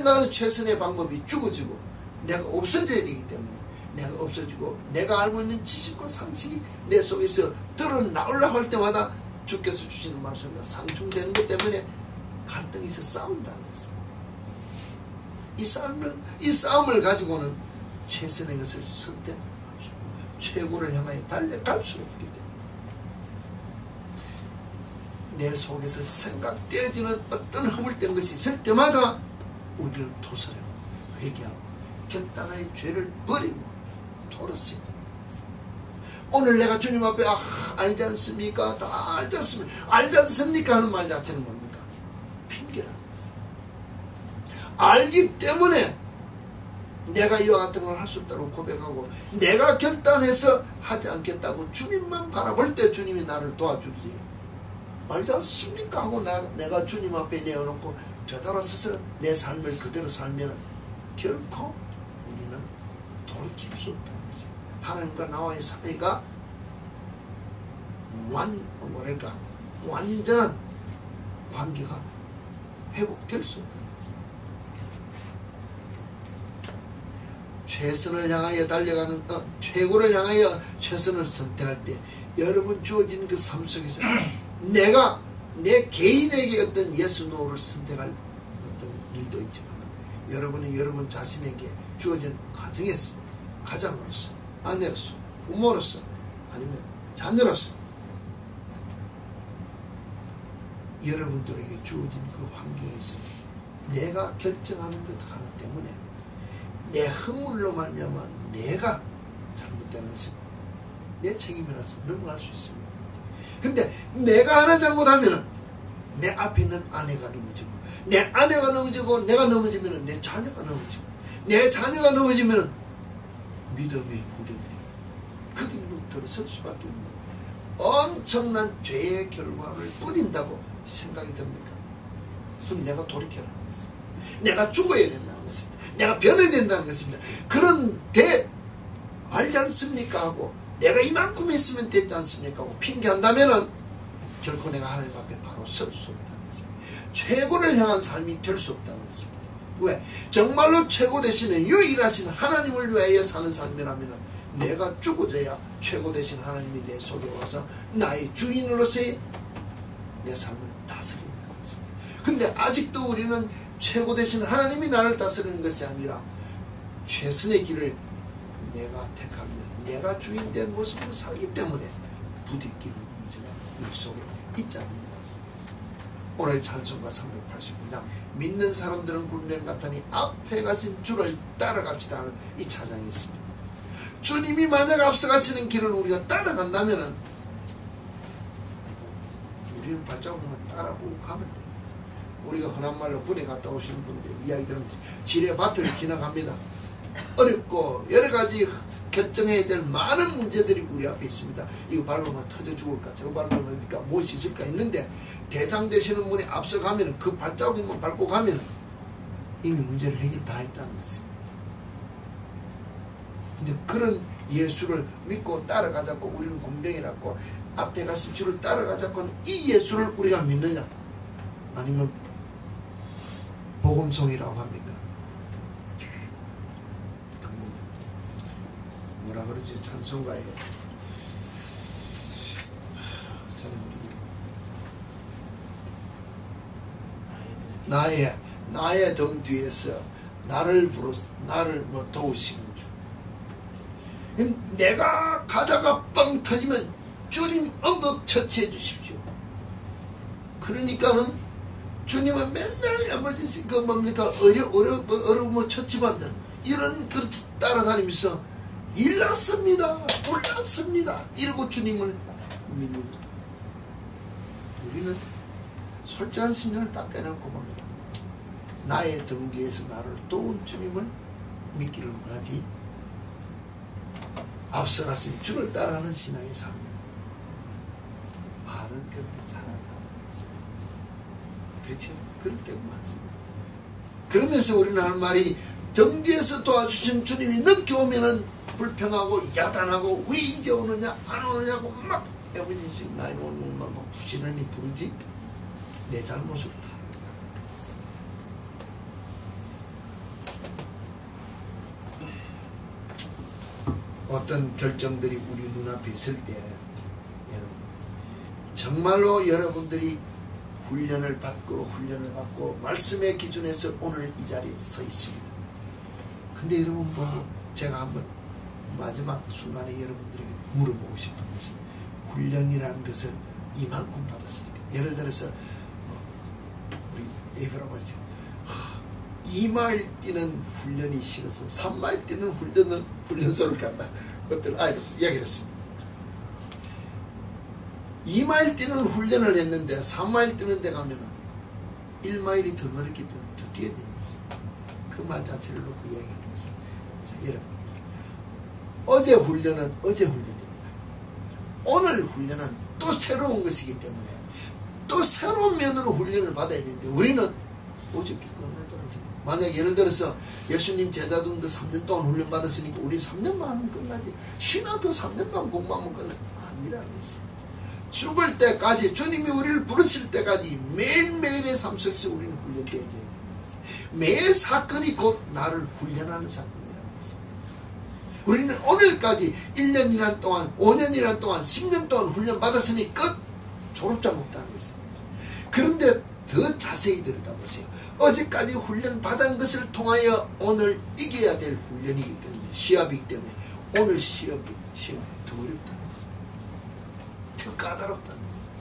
생각하는 최선의 방법이 죽어지고 내가 없어져야 되기 때문에 내가 없어지고 내가 알고 있는 지식과 상식이 내 속에서 드러나오려고 할 때마다 주께서 주시는 말씀과 상충되는 것 때문에 갈등에서 싸운다는 것입니다. 이 싸움을 가지고는 최선의 것을 선택할 수 없고 최고를 향하여 달려갈 수 없기 때문에 내 속에서 생각되어지는 어떤 허물된 것이 있을 때마다 우리는 도설하고 회개하고 결단하여 죄를 버리고 돌았어요. 오늘 내가 주님 앞에 알지 않습니까? 다 알지 않습니까? 알지 않습니까? 하는 말 자체는 뭡니까? 핑계라는 것입니다. 알기 때문에 내가 이와 같은 걸 할 수 없다고 고백하고 내가 결단해서 하지 않겠다고 주님만 바라볼 때 주님이 나를 도와주지. 알지 않습니까? 하고 내가 주님 앞에 내어놓고 되돌아서서 내 삶을 그대로 살면 결코 우리는 돌이킬 수 없다는 것입니다. 하나님과 나와의 사이가 완전한 관계가 회복될 수 없다는 것입니다. 최선을 향하여 달려가는 최고를 향하여 최선을 선택할 때 여러분 주어진 그 삶 속에서 내가 내 개인에게 어떤 예수 노를 선택할 어떤 일도 있지만 여러분은 여러분 자신에게 주어진 가정에서 가장으로서 아내로서 부모로서 아니면 자녀로서 여러분들에게 주어진 그 환경에서 내가 결정하는 것 하나 때문에 내 허물로 말미암아 내가 잘못되는 것은 내 책임이라서 넘어갈 수 있습니다. 근데 내가 하나 잘못하면 내 앞에 있는 아내가 넘어지고 내 아내가 넘어지고 내가 넘어지면 내 자녀가 넘어지고 내 자녀가 넘어지면 믿음의 후대들이 그 길로 들어설 수밖에 없는 엄청난 죄의 결과를 뿌린다고 생각이 듭니까? 그럼 내가 돌이켜라는 것입니다. 내가 죽어야 된다는 것입니다. 내가 변해야 된다는 것입니다. 그런데 알지 않습니까? 하고 내가 이만큼 했으면 됐지 않습니까? 하고 핑계한다면은 결코 내가 하나님 앞에 바로 설 수 없다는 것입니다. 최고를 향한 삶이 될 수 없다는 것입니다. 왜? 정말로 최고 되시는 유일하신 하나님을 위하여 사는 삶이라면 내가 죽어져야 최고 되신 하나님이 내 속에 와서 나의 주인으로서의 내 삶을 다스린다는 것입니다. 근데 아직도 우리는 최고 되신 하나님이 나를 다스리는 것이 아니라 최선의 길을 내가 택하면 내가 주인된 모습으로 살기 때문에 부딪히는 문제가 우리 속에 있지 않느냐는 것입니다. 오늘 찬송가 389장 믿는 사람들은 군병 같으니 앞에 가신 주를 따라갑시다 하는 이 찬양이 있습니다. 주님이 만약 앞서가시는 길을 우리가 따라간다면 우리는 발자국만 따라보고 가면 됩니다. 우리가 흔한 말로 군에 갔다 오시는 분들 이야기 들으면 지뢰밭을 지나갑니다. 어렵고 여러가지 결정해야 될 많은 문제들이 우리 앞에 있습니다. 이거 밟으면 터져 죽을까 저거 밟으면 무엇이 있을까 있는데 대장 되시는 분이 앞서가면 그 발자국만 밟고 가면 이미 문제를 해결 다 했다는 것입니다. 근데 그런 예수를 믿고 따라가자고 우리는 군병이라고 앞에 가신 주를 따라가자고는 이 예수를 우리가 믿느냐 아니면 복음송이라고 합니까? 뭐라 그러지? 찬송가에 나의 등 뒤에서 나를 도우시는 주. 내가 가다가 빵 터지면 주님 응급 처치해 주십시오. 그러니까는 주님은 맨날 에머전시 어려움 처치받는 이런 그 따라다니면서 일났습니다. 불났습니다. 이러고 주님을 믿는 것. 우리는 솔직한 심령을 딱 깨놓고 봅니다. 나의 등 뒤에서 나를 도운 주님을 믿기를 원하지 앞서갔으니 주를 따라가는 신앙의 삶은 말은 그렇게 잘한다는 것입니다. 그렇죠? 그럴 때가 많습니다. 그러면서 우리는 하는 말이 등 뒤에서 도와주신 주님이 늦게 오면은 불평하고 야단하고 왜 이제 오느냐 안 오느냐고 막 에머전시 911만 막 부지런히 부르지 내 잘못을 다 어떤 결정들이 우리 눈앞에 있을 때 여러분 정말로 여러분들이 훈련을 받고 말씀의 기준에서 오늘 이 자리에 서 있습니다. 근데 여러분 보고 제가 한번 마지막 순간에 여러분들에게 물어보고 싶은 것이 훈련이라는 것을 이만큼 받았으니까 예를 들어서 우리 에이브라 말이죠. 2마일 뛰는 훈련이 싫어서 3마일 뛰는 훈련소를 간다. 어떤 아이를 이야기를 했습니다. 2마일 뛰는 훈련을 했는데 3마일 뛰는 데 가면 1마일이 더 넓기 때문에 더 뛰어야 되는 거죠. 그 말 자체를 놓고 이야기하는 것은 자, 여러분 어제 훈련은 어제 훈련입니다. 오늘 훈련은 또 새로운 것이기 때문에 또 새로운 면으로 훈련을 받아야 되는데 우리는 어저께 끝났다는 생각. 만약 예를 들어서 예수님 제자들도 3년 동안 훈련 받았으니까 우리 3년만 하면 끝나지. 신학교 3년만 공부하면 끝나. 아니라는 것이. 죽을 때까지 주님이 우리를 부르실 때까지 매일매일의 삶 속에서 우리는 훈련되어야 된다는 것이. 매 사건이 곧 나를 훈련하는 사건이라는 것입니다. 우리는 오늘까지 1년이란 동안 5년이란 동안 10년 동안 훈련 받았으니 끝. 졸업장 없다는 것입니다. 그런데 더 자세히 들여다보세요. 어제까지 훈련 받은 것을 통하여 오늘 이겨야 될 훈련이기 때문에 시합이기 때문에 오늘 시험이 더 어렵다는 것입니다. 더 까다롭다는 것입니다.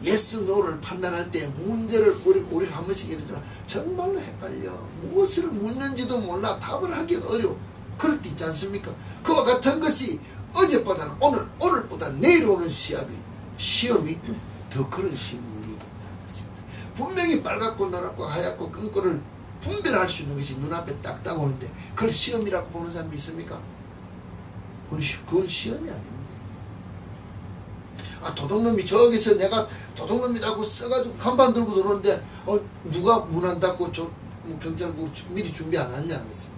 예스 노를 판단할 때 문제를 우리 한 번씩 이러잖아. 정말로 헷갈려. 무엇을 묻는지도 몰라. 답을 하기가 어려워. 그럴 때 있지 않습니까? 그와 같은 것이 어제보다는 오늘보다는 내일 오는 시험이 더 그런 시험이 우리에게 있다는 것입니다. 분명히 빨갛고 노랗고 하얗고 끈 거를 분별할 수 있는 것이 눈앞에 딱딱 오는데 그걸 시험이라고 보는 사람이 있습니까? 그건 시험이 아닙니다. 도둑놈이 저기서 내가 도둑놈이라고 써가지고 간판 들고 들어오는데 누가 문 안 닫고 경찰 미리 준비 안 했냐는 것입니다.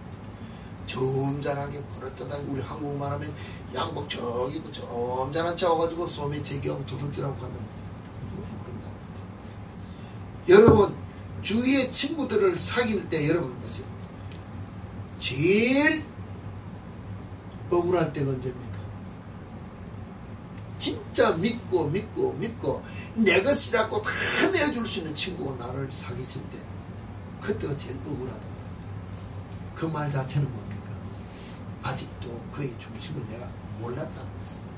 점잖하게 그럴듯하게 우리 한국말 하면 양복 저기 있고 점잖한 차 와가지고 소매 제경 도둑질하고 간다면 모른다고 했어요. 여러분 주위의 친구들을 사귈 때 여러분 보세요. 제일 억울할 때가 언제입니까? 진짜 믿고 내 것이라고 다 내어줄 수 있는 친구가 나를 사귀실 때 그때가 제일 억울하다. 그 말 자체는 뭡니까? 아직도 그의 중심을 내가 몰랐다는 것입니다.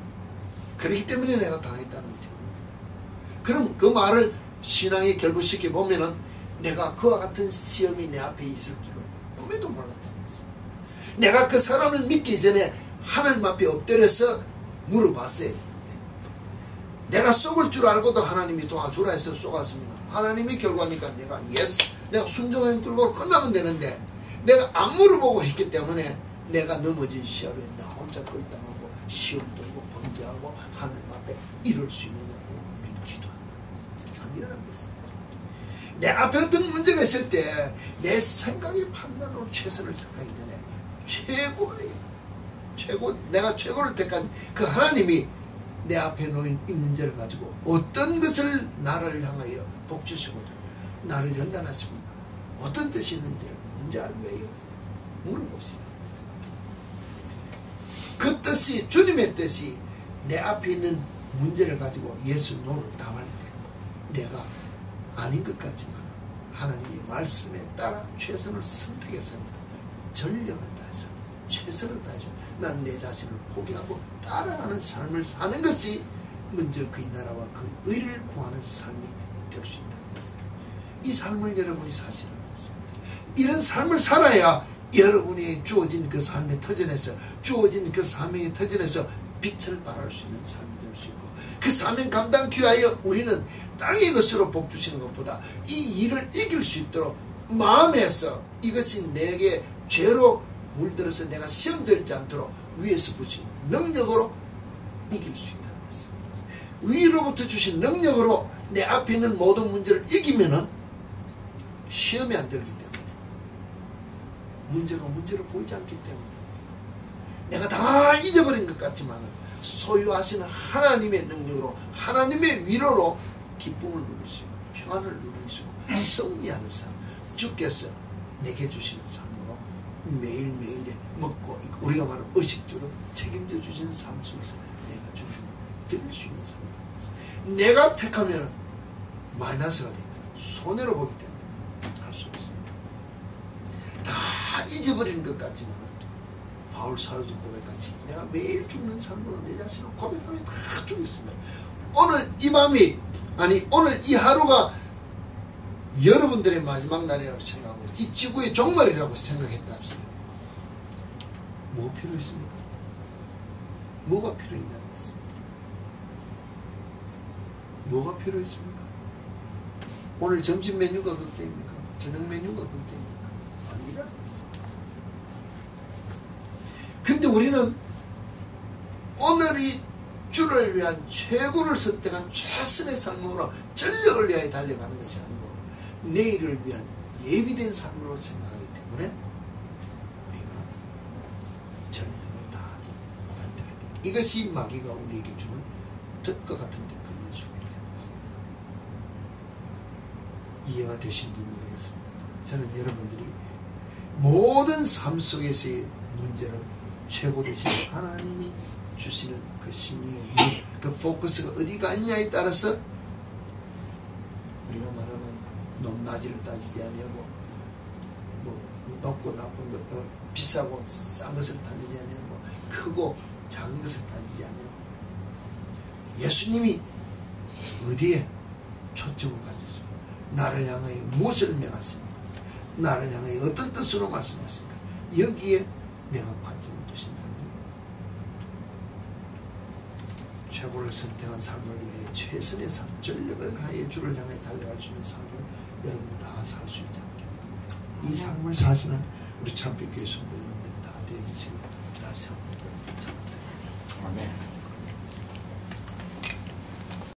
그렇기 때문에 내가 당했다는 것입니다. 그럼 그 말을 신앙에 결부시켜 보면은 내가 그와 같은 시험이 내 앞에 있을 줄은 꿈에도 몰랐다는 것입니다. 내가 그 사람을 믿기 전에 하나님 앞에 엎드려서 물어봤어야 되는데 내가 쏘을 줄 알고도 하나님이 도와주라 해서 쏘았으면 하나님이 결과니까 내가 순종한 끌고 끝나면 되는데 내가 안 물어보고 했기 때문에 내가 넘어진 시합에 나 혼자 끌당하고 시험 들고 범죄하고 하나님 앞에 이럴 수 있느냐고 우리는 기도한다. 아니라는 것입니다. 내 앞에 어떤 문제가 있을 때 내 생각의 판단으로 최선을 생각하기 전에 내가 최고를 택한 그 하나님이 내 앞에 놓인 이 문제를 가지고 어떤 것을 나를 향하여 복주시고자 나를 연단하시고자 어떤 뜻이 있는지를 먼저 알고 해요. 물어보시는 것입니다. 그 뜻이 주님의 뜻이 내 앞에 있는 문제를 가지고 예수 노를 답할 때 내가 아닌 것 같지만 하나님의 말씀에 따라 최선을 선택해서 전력을 다해서 최선을 다해서 난 내 자신을 포기하고 따라가는 삶을 사는 것이 먼저 그의 나라와 그의 의를 구하는 삶이 될 수 있다는 것입니다. 이 삶을 여러분이 사시라는 것입니다. 이런 삶을 살아야 여러분이 주어진 그 삶의 터전에서 주어진 그 사명의 터전에서 빛을 발할 수 있는 삶이 될 수 있고 그 사명 감당하기 위하여 우리는 땅의 것으로 복 주시는 것보다 이 일을 이길 수 있도록 마음에서 이것이 내게 죄로 물들어서 내가 시험 들지 않도록 위에서 부신 능력으로 이길 수 있다는 것입니다. 위로부터 주신 능력으로 내 앞에 있는 모든 문제를 이기면은 시험이 안 들기 때문에 문제가 문제로 보이지 않기 때문에 내가 다 잊어버린 것 같지만 소유하시는 하나님의 능력으로 하나님의 위로로 기쁨을 누릴 수 있고 평안을 누릴 수 있고 승리하는 삶 주께서 내게 주시는 삶으로 매일매일에 먹고 우리가 말하는 의식적으로 책임져 주시는 삶 속에서 내가 주는 드릴 수 있는 삶을 갖는 것입니다. 내가 택하면 마이너스가 됩니다. 손해로 보기 때문에 할 수 없습니다. 다 잊어버리는 것 같지만 바울 사도적 고백같이 내가 매일 죽는 삶으로 내 자신을 고백하면 다 죽겠습니다. 오늘 이 밤이 아니 오늘 이 하루가 여러분들의 마지막 날이라고 생각하고 이 지구의 종말이라고 생각했다 합시다. 뭐 필요했습니까? 뭐가 필요했냐는 것입니다. 뭐가 필요했습니까? 오늘 점심 메뉴가 걱정입니까? 저녁 메뉴가 걱정입니까? 아니라는 것입니다. 근데 우리는 오늘이 주를 위한 최고를 선택한 최선의 삶으로 전력을 위하여 달려가는 것이 아니고 내일을 위한 예비된 삶으로 생각하기 때문에 우리가 전력을 다하지 못할 때가 있다. 이것이 마귀가 우리에게 주는 덫과 같은데 그럴 수가 있다는 것입니다. 이해가 되신지 모르겠습니다. 저는 여러분들이 모든 삶 속에서의 문제를 최고 되신 하나님이 주시는 그 심리의 그 포커스가 어디가 있냐에 따라서 우리가 말하는 높낮이를 따지지 아니하고 뭐 높고 나쁜 것도 비싸고 싼 것을 따지지 아니하고 크고 작은 것을 따지지 아니하고 예수님이 어디에 초점을 가졌습니까? 나를 향하여 무엇을 명하십니까? 나를 향하여 어떤 뜻으로 말씀하십니까? 여기에 내가 관점을 두신다는 최고를 선택한 삶을 위해 최선의 삶, 전력을 다하여 주를 향해 달려갈 수 있는 삶을 여러분이 다 살 수 있지 않겠습니까? 이 삶을 사시는 우리 참빛교회 성도 여러분들 다 되어주시고 다시 한번 감사합니다. 아멘.